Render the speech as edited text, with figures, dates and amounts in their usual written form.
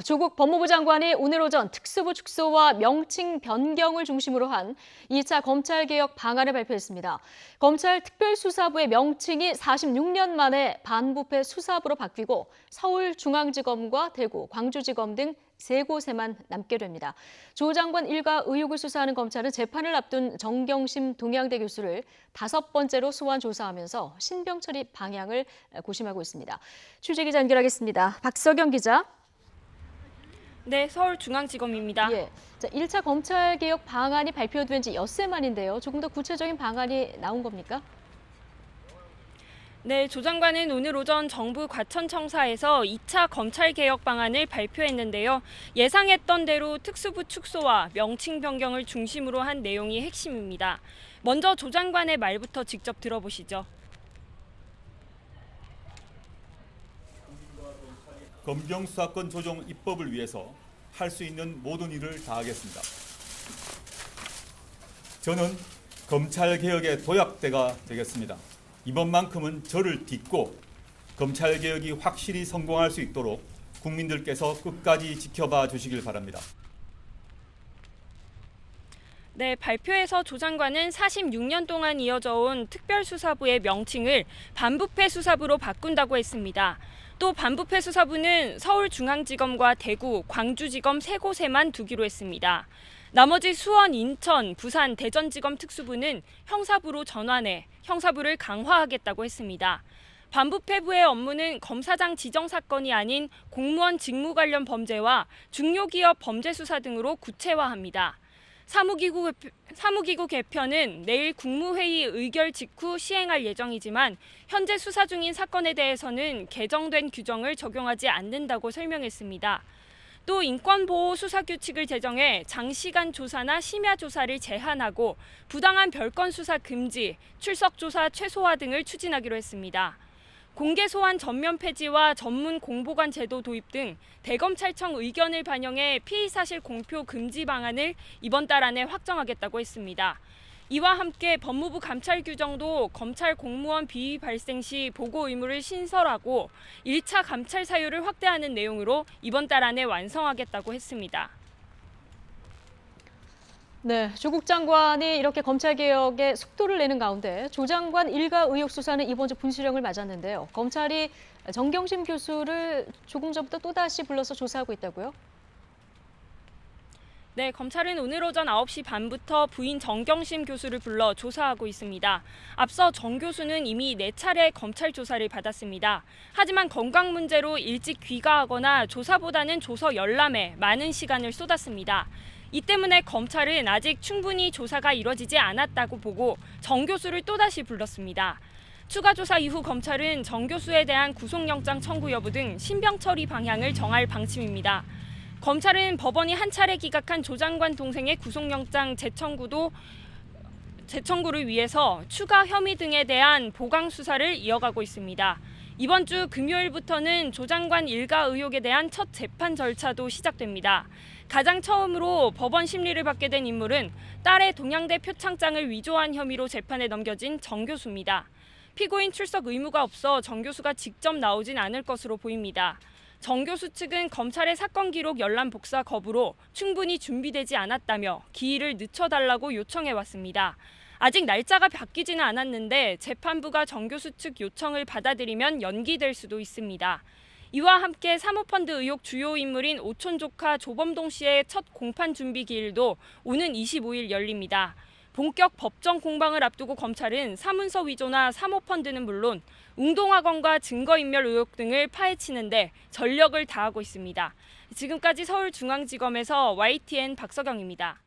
조국 법무부 장관이 오늘 오전 특수부 축소와 명칭 변경을 중심으로 한 2차 검찰개혁 방안을 발표했습니다. 검찰 특별수사부의 명칭이 46년 만에 반부패 수사부로 바뀌고 서울중앙지검과 대구, 광주지검 등 3곳에만 남게 됩니다. 조 장관 일가 의혹을 수사하는 검찰은 재판을 앞둔 정경심 동양대 교수를 5번째로 소환 조사하면서 신병 처리 방향을 고심하고 있습니다. 취재기자 연결하겠습니다. 박석영 기자. 네, 서울중앙지검입니다. 예, 1차 검찰개혁 방안이 발표된 지 엿새 만인데요. 조금 더 구체적인 방안이 나온 겁니까? 네, 조 장관은 오늘 오전 정부 과천청사에서 2차 검찰개혁 방안을 발표했는데요. 예상했던 대로 특수부 축소와 명칭 변경을 중심으로 한 내용이 핵심입니다. 먼저 조 장관의 말부터 직접 들어보시죠. 검경 수사권 조정 입법을 위해서 할 수 있는 모든 일을 다하겠습니다. 저는 검찰개혁의 도약대가 되겠습니다. 이번만큼은 저를 딛고 검찰개혁이 확실히 성공할 수 있도록 국민들께서 끝까지 지켜봐 주시길 바랍니다. 네, 발표에서 조 장관은 46년 동안 이어져 온 특별수사부의 명칭을 반부패 수사부로 바꾼다고 했습니다. 또 반부패 수사부는 서울중앙지검과 대구, 광주지검 3곳에만 두기로 했습니다. 나머지 수원, 인천, 부산, 대전지검 특수부는 형사부로 전환해 형사부를 강화하겠다고 했습니다. 반부패부의 업무는 검사장 지정 사건이 아닌 공무원 직무 관련 범죄와 중요기업 범죄 수사 등으로 구체화합니다. 사무기구 개편은 내일 국무회의 의결 직후 시행할 예정이지만 현재 수사 중인 사건에 대해서는 개정된 규정을 적용하지 않는다고 설명했습니다. 또 인권보호 수사규칙을 제정해 장시간 조사나 심야 조사를 제한하고 부당한 별건 수사 금지, 출석 조사 최소화 등을 추진하기로 했습니다. 공개 소환 전면 폐지와 전문 공보관 제도 도입 등 대검찰청 의견을 반영해 피의 사실 공표 금지 방안을 이번 달 안에 확정하겠다고 했습니다. 이와 함께 법무부 감찰 규정도 검찰 공무원 비위 발생 시 보고 의무를 신설하고 1차 감찰 사유를 확대하는 내용으로 이번 달 안에 완성하겠다고 했습니다. 네, 조국 장관이 이렇게 검찰개혁에 속도를 내는 가운데 조 장관 일가 의혹 수사는 이번 주 분실형을 맞았는데요. 검찰이 정경심 교수를 조금 전부터 또다시 불러서 조사하고 있다고요? 네, 검찰은 오늘 오전 9시 반부터 부인 정경심 교수를 불러 조사하고 있습니다. 앞서 정 교수는 이미 4차례 검찰 조사를 받았습니다. 하지만 건강 문제로 일찍 귀가하거나 조사보다는 조서 열람에 많은 시간을 쏟았습니다. 이 때문에 검찰은 아직 충분히 조사가 이뤄지지 않았다고 보고 정 교수를 또다시 불렀습니다. 추가 조사 이후 검찰은 정 교수에 대한 구속영장 청구 여부 등 신병 처리 방향을 정할 방침입니다. 검찰은 법원이 한 차례 기각한 조 장관 동생의 구속영장 재청구를 위해서 추가 혐의 등에 대한 보강 수사를 이어가고 있습니다. 이번 주 금요일부터는 조 장관 일가 의혹에 대한 첫 재판 절차도 시작됩니다. 가장 처음으로 법원 심리를 받게 된 인물은 딸의 동양대 표창장을 위조한 혐의로 재판에 넘겨진 정 교수입니다. 피고인 출석 의무가 없어 정 교수가 직접 나오진 않을 것으로 보입니다. 정 교수 측은 검찰의 사건 기록 열람 복사 거부로 충분히 준비되지 않았다며 기일을 늦춰달라고 요청해왔습니다. 아직 날짜가 바뀌지는 않았는데 재판부가 정 교수 측 요청을 받아들이면 연기될 수도 있습니다. 이와 함께 사모펀드 의혹 주요 인물인 오촌 조카 조범동 씨의 첫 공판 준비 기일도 오는 25일 열립니다. 본격 법정 공방을 앞두고 검찰은 사문서 위조나 사모펀드는 물론 웅동학원과 증거인멸 의혹 등을 파헤치는데 전력을 다하고 있습니다. 지금까지 서울중앙지검에서 YTN 박석영입니다.